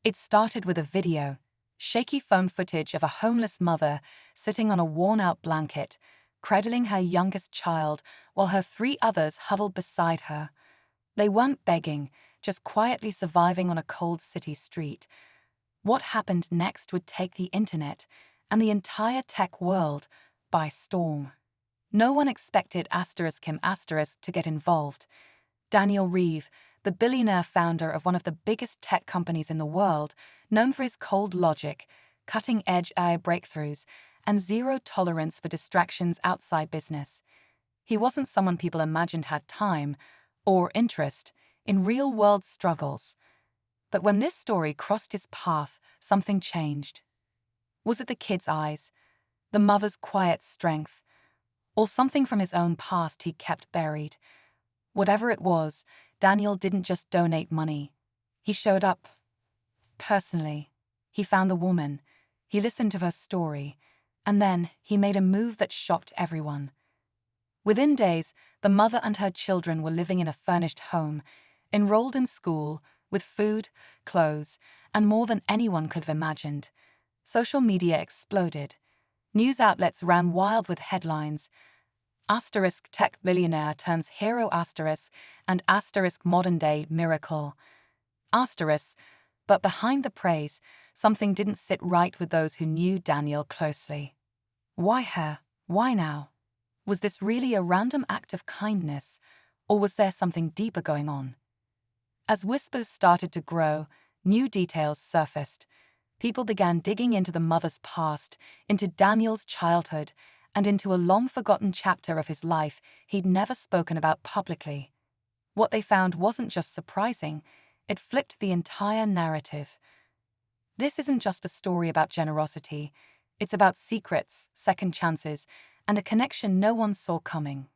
It started with a video, shaky phone footage of a homeless mother sitting on a worn-out blanket, cradling her youngest child while her 3 others huddled beside her. They weren't begging, just quietly surviving on a cold city street. What happened next would take the internet and the entire tech world by storm. No one expected *Kim* to get involved. Daniel Reeve, the billionaire founder of one of the biggest tech companies in the world, known for his cold logic, cutting-edge AI breakthroughs, and zero tolerance for distractions outside business. He wasn't someone people imagined had time or interest in real-world struggles. But when this story crossed his path, something changed. Was it the kid's eyes, the mother's quiet strength, or something from his own past he kept buried? Whatever it was, Daniel didn't just donate money. He showed up personally. He found the woman, he listened to her story, and then he made a move that shocked everyone. Within days, the mother and her children were living in a furnished home, enrolled in school, with food, clothes, and more than anyone could have imagined. Social media exploded. News outlets ran wild with headlines. *Tech billionaire turns hero and *modern-day miracle. But behind the praise, something didn't sit right with those who knew Daniel closely. Why her? Why now? Was this really a random act of kindness, or was there something deeper going on? As whispers started to grow, new details surfaced. People began digging into the mother's past, into Daniel's childhood, and into a long-forgotten chapter of his life he'd never spoken about publicly. What they found wasn't just surprising, it flipped the entire narrative. This isn't just a story about generosity, it's about secrets, second chances, and a connection no one saw coming.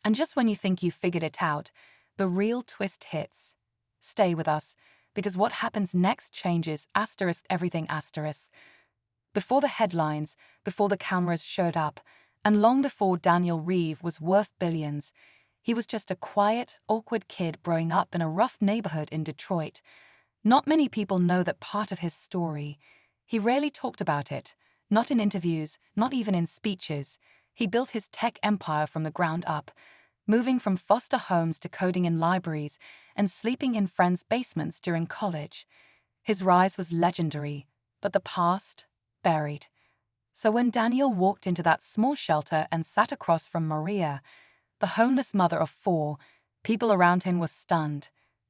And just when you think you've figured it out, the real twist hits. Stay with us, because what happens next changes everything. Before the headlines, before the cameras showed up, and long before Daniel Reeve was worth billions, he was just a quiet, awkward kid growing up in a rough neighborhood in Detroit. Not many people know that part of his story. He rarely talked about it, not in interviews, not even in speeches. He built his tech empire from the ground up, moving from foster homes to coding in libraries and sleeping in friends' basements during college. His rise was legendary, but the past, buried. So when Daniel walked into that small shelter and sat across from Maria, the homeless mother of 4, people around him were stunned.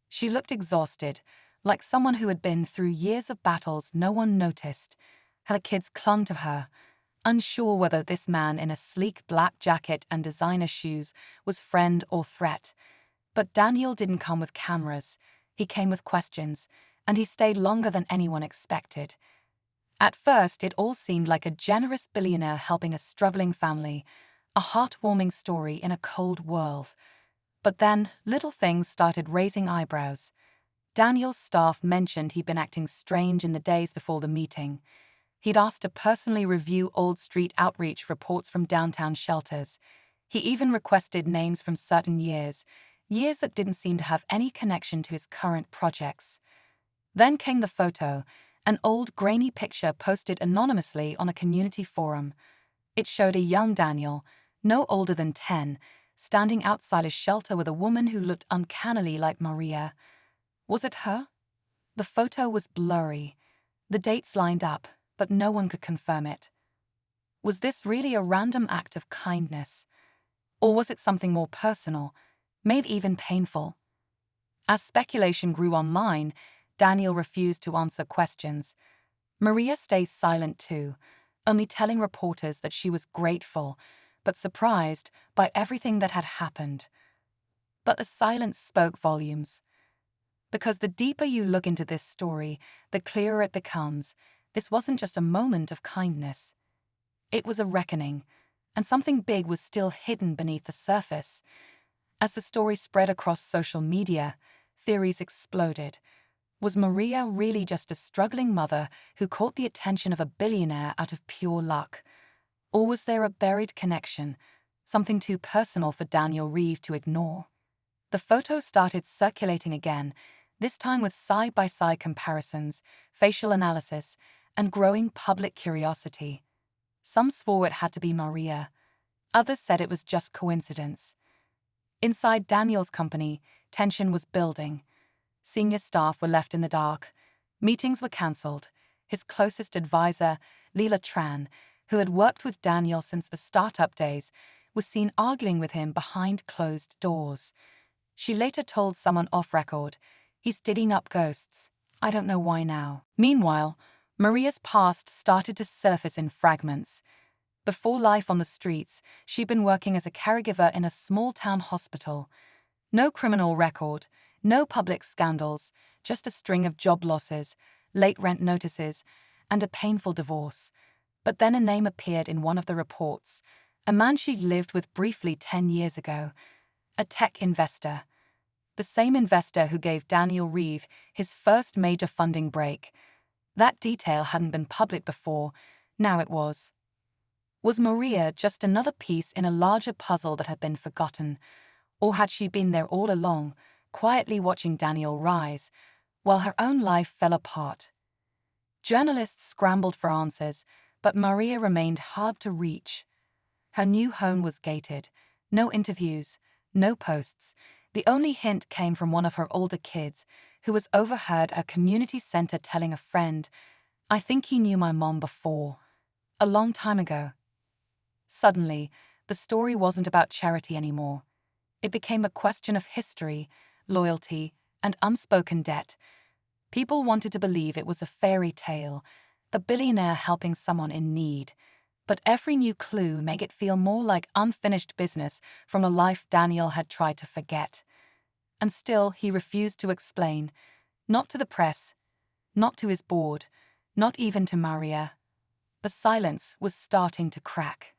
She looked exhausted, like someone who had been through years of battles no one noticed. Her kids clung to her, unsure whether this man in a sleek black jacket and designer shoes was friend or threat. But Daniel didn't come with cameras. He came with questions, and he stayed longer than anyone expected. At first, it all seemed like a generous billionaire helping a struggling family, a heartwarming story in a cold world. But then, little things started raising eyebrows. Daniel's staff mentioned he'd been acting strange in the days before the meeting. He'd asked to personally review old street outreach reports from downtown shelters. He even requested names from certain years that didn't seem to have any connection to his current projects. Then came the photo, an old grainy picture posted anonymously on a community forum. It showed a young Daniel, no older than 10, standing outside his shelter with a woman who looked uncannily like Maria. Was it her? The photo was blurry. The dates lined up, but no one could confirm it. Was this really a random act of kindness? Or was it something more personal, made even painful? As speculation grew online, Daniel refused to answer questions. Maria stayed silent too, only telling reporters that she was grateful, but surprised by everything that had happened. But the silence spoke volumes. Because the deeper you look into this story, the clearer it becomes. This wasn't just a moment of kindness. It was a reckoning, and something big was still hidden beneath the surface. As the story spread across social media, theories exploded. Was Maria really just a struggling mother who caught the attention of a billionaire out of pure luck? Or was there a buried connection, something too personal for Daniel Reeve to ignore? The photo started circulating again, this time with side-by-side comparisons, facial analysis, and growing public curiosity. Some swore it had to be Maria. Others said it was just coincidence. Inside Daniel's company, tension was building. Senior staff were left in the dark. Meetings were cancelled. His closest advisor, Leela Tran, who had worked with Daniel since the startup days, was seen arguing with him behind closed doors. She later told someone off-record, "He's digging up ghosts. I don't know why now." Meanwhile, Maria's past started to surface in fragments. Before life on the streets, she'd been working as a caregiver in a small-town hospital. No criminal record, no public scandals, just a string of job losses, late rent notices, and a painful divorce. But then a name appeared in one of the reports, a man she'd lived with briefly 10 years ago, a tech investor. The same investor who gave Daniel Reeve his first major funding break. That detail hadn't been public before, now it was. Was Maria just another piece in a larger puzzle that had been forgotten? Or had she been there all along, quietly watching Daniel rise, while her own life fell apart? Journalists scrambled for answers, but Maria remained hard to reach. Her new home was gated. No interviews, no posts. The only hint came from one of her older kids, who was overheard at a community center telling a friend, "I think he knew my mom before. A long time ago." Suddenly, the story wasn't about charity anymore. It became a question of history, loyalty, and unspoken debt. People wanted to believe it was a fairy tale, a billionaire helping someone in need. But every new clue made it feel more like unfinished business from a life Daniel had tried to forget. And still, he refused to explain. Not to the press, not to his board, not even to Maria. The silence was starting to crack.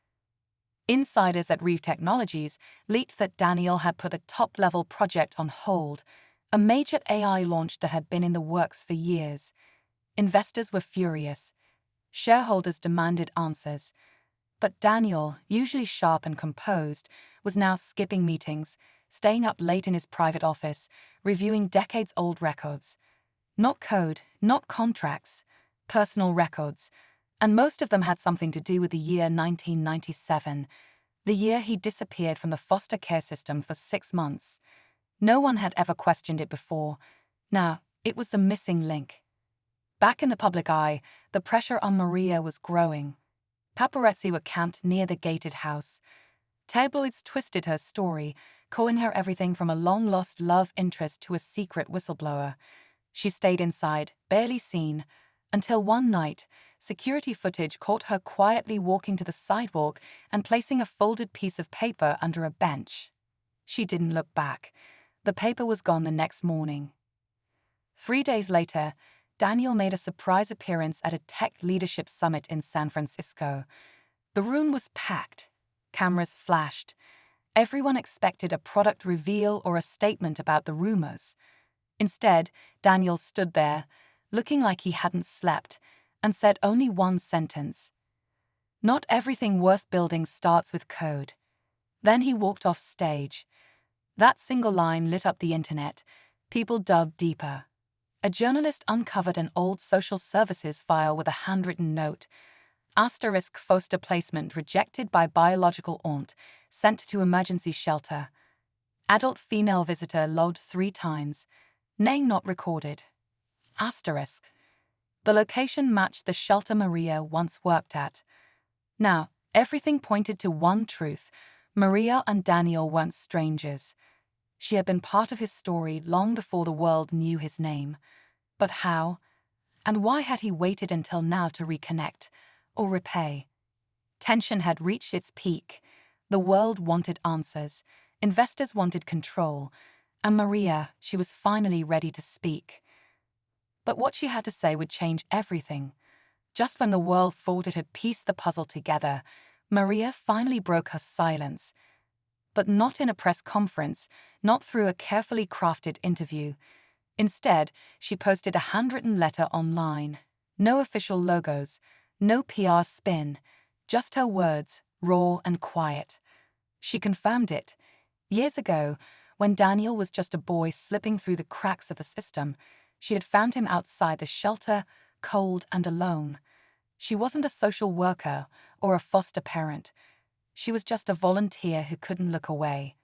Insiders at Reeve Technologies leaked that Daniel had put a top-level project on hold, a major AI launch that had been in the works for years. Investors were furious. Shareholders demanded answers. But Daniel, usually sharp and composed, was now skipping meetings, staying up late in his private office, reviewing decades-old records. Not code, not contracts, personal records. And most of them had something to do with the year 1997, the year he disappeared from the foster care system for 6 months. No one had ever questioned it before. Now, it was the missing link. Back in the public eye, the pressure on Maria was growing. Paparazzi were camped near the gated house. Tabloids twisted her story, calling her everything from a long-lost love interest to a secret whistleblower. She stayed inside, barely seen, until one night, security footage caught her quietly walking to the sidewalk and placing a folded piece of paper under a bench. She didn't look back. The paper was gone the next morning. 3 days later, Daniel made a surprise appearance at a tech leadership summit in San Francisco. The room was packed. Cameras flashed. Everyone expected a product reveal or a statement about the rumors. Instead, Daniel stood there, looking like he hadn't slept, and said only one sentence. "Not everything worth building starts with code." Then he walked off stage. That single line lit up the internet. People dug deeper. A journalist uncovered an old social services file with a handwritten note. Asterisk foster placement rejected by biological aunt, sent to emergency shelter. Adult female visitor logged 3 times. Name not recorded. Asterisk. The location matched the shelter Maria once worked at. Now, everything pointed to one truth. Maria and Daniel weren't strangers. She had been part of his story long before the world knew his name. But how? And why had he waited until now to reconnect, or repay? Tension had reached its peak. The world wanted answers. Investors wanted control. And Maria, she was finally ready to speak. But what she had to say would change everything. Just when the world thought it had pieced the puzzle together, Maria finally broke her silence. But not in a press conference, not through a carefully crafted interview. Instead, she posted a handwritten letter online. No official logos, no PR spin, just her words, raw and quiet. She confirmed it. Years ago, When Daniel was just a boy slipping through the cracks of the system, she had found him outside the shelter, cold and alone. She wasn't a social worker or a foster parent. She was just a volunteer who couldn't look away.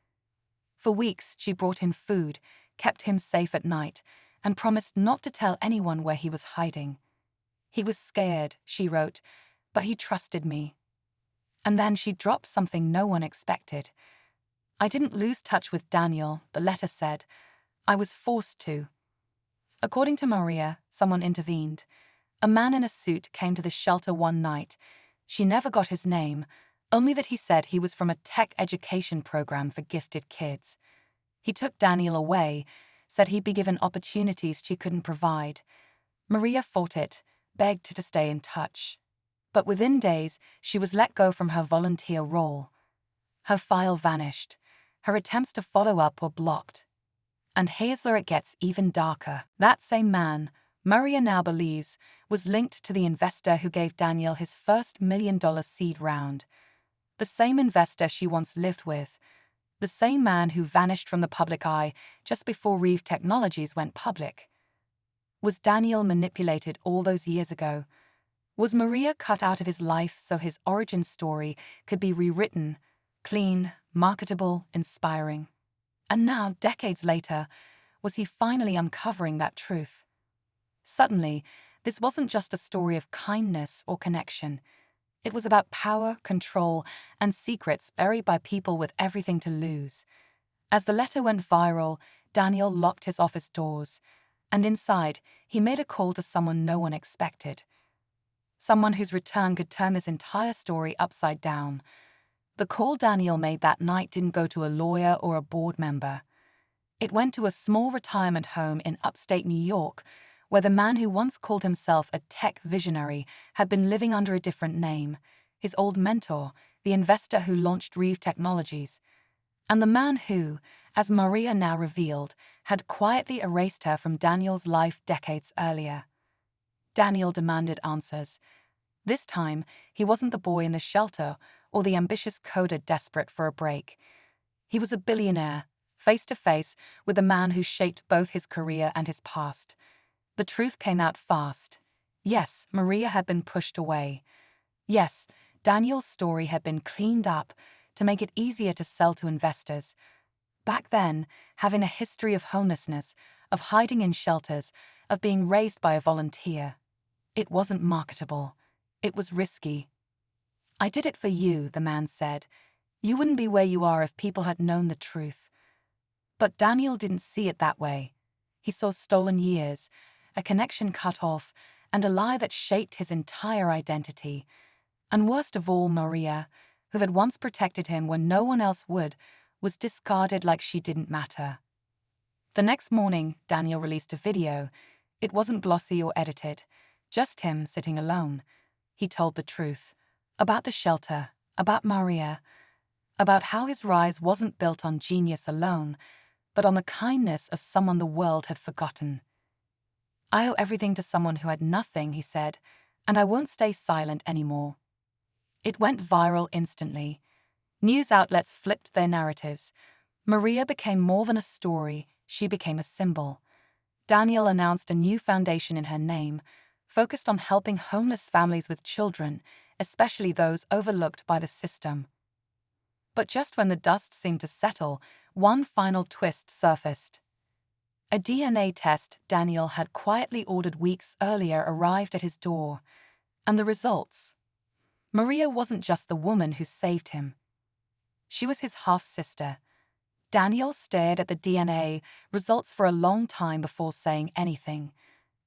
For weeks, she brought him food, kept him safe at night, and promised not to tell anyone where he was hiding. He was scared, she wrote, but he trusted me. And then she dropped something no one expected. I didn't lose touch with Daniel, the letter said. I was forced to. According to Maria, someone intervened. A man in a suit came to the shelter one night. She never got his name, only that he said he was from a tech education program for gifted kids. He took Daniel away, said he'd be given opportunities she couldn't provide. Maria fought it, begged to stay in touch. But within days, she was let go from her volunteer role. Her file vanished. Her attempts to follow up were blocked. And here's where it gets even darker. That same man, Maria now believes, was linked to the investor who gave Daniel his first $1 million seed round. The same investor she once lived with. The same man who vanished from the public eye just before Reeve Technologies went public. Was Daniel manipulated all those years ago? Was Maria cut out of his life so his origin story could be rewritten, clean, marketable, inspiring? And now, decades later, was he finally uncovering that truth? Suddenly, this wasn't just a story of kindness or connection. It was about power, control, and secrets buried by people with everything to lose. As the letter went viral, Daniel locked his office doors, and inside, he made a call to someone no one expected. Someone whose return could turn this entire story upside down. The call Daniel made that night didn't go to a lawyer or a board member. It went to a small retirement home in upstate New York, where the man who once called himself a tech visionary had been living under a different name, his old mentor, the investor who launched Reeve Technologies, and the man who, as Maria now revealed, had quietly erased her from Daniel's life decades earlier. Daniel demanded answers. This time, he wasn't the boy in the shelter or the ambitious coder desperate for a break. He was a billionaire, face to face with the man who shaped both his career and his past. The truth came out fast. Yes, Maria had been pushed away. Yes, Daniel's story had been cleaned up to make it easier to sell to investors. Back then, having a history of homelessness, of hiding in shelters, of being raised by a volunteer, it wasn't marketable. It was risky. I did it for you, the man said. You wouldn't be where you are if people had known the truth. But Daniel didn't see it that way. He saw stolen years, a connection cut off, and a lie that shaped his entire identity. And worst of all, Maria, who had once protected him when no one else would, was discarded like she didn't matter. The next morning, Daniel released a video. It wasn't glossy or edited, just him sitting alone. He told the truth. About the shelter, about Maria, about how his rise wasn't built on genius alone, but on the kindness of someone the world had forgotten. I owe everything to someone who had nothing, he said, and I won't stay silent anymore. It went viral instantly. News outlets flipped their narratives. Maria became more than a story, she became a symbol. Daniel announced a new foundation in her name, focused on helping homeless families with children, especially those overlooked by the system. But just when the dust seemed to settle, one final twist surfaced. A DNA test Daniel had quietly ordered weeks earlier arrived at his door, and the results. Maria wasn't just the woman who saved him. She was his half-sister. Daniel stared at the DNA results for a long time before saying anything.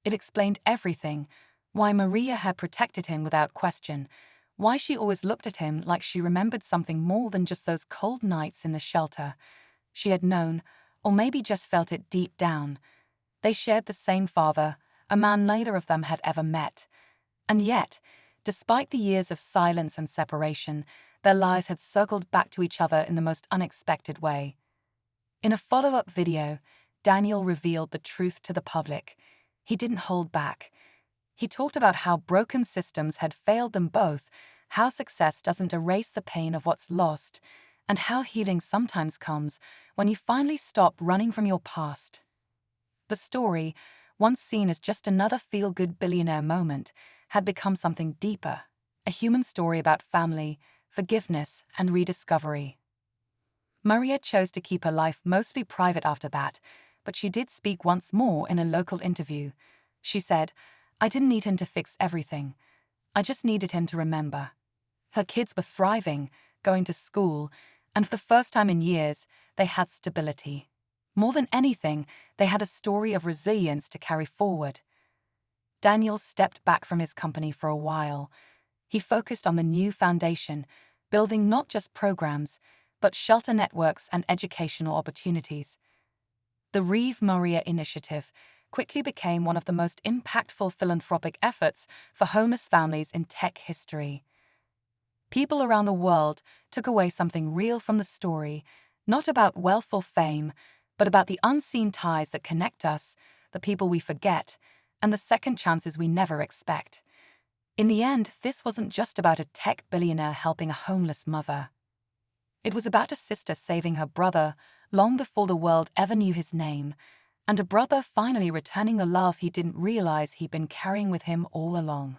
It explained everything, why Maria had protected him without question, why she always looked at him like she remembered something more than just those cold nights in the shelter. She had known, or maybe just felt it deep down. They shared the same father, a man neither of them had ever met. And yet, despite the years of silence and separation, their lives had circled back to each other in the most unexpected way. In a follow-up video, Daniel revealed the truth to the public. He didn't hold back. He talked about how broken systems had failed them both, how success doesn't erase the pain of what's lost, and how healing sometimes comes when you finally stop running from your past. The story, once seen as just another feel-good billionaire moment, had become something deeper, a human story about family, forgiveness, and rediscovery. Maria chose to keep her life mostly private after that, but she did speak once more in a local interview. She said, "I didn't need him to fix everything. I just needed him to remember." Her kids were thriving, going to school, and for the first time in years, they had stability. More than anything, they had a story of resilience to carry forward. Daniel stepped back from his company for a while. He focused on the new foundation, building not just programs, but shelter networks and educational opportunities. The Reeve Maria Initiative quickly became one of the most impactful philanthropic efforts for homeless families in tech history. People around the world took away something real from the story, not about wealth or fame, but about the unseen ties that connect us, the people we forget, and the second chances we never expect. In the end, this wasn't just about a tech billionaire helping a homeless mother. It was about a sister saving her brother long before the world ever knew his name, and a brother finally returning the love he didn't realize he'd been carrying with him all along.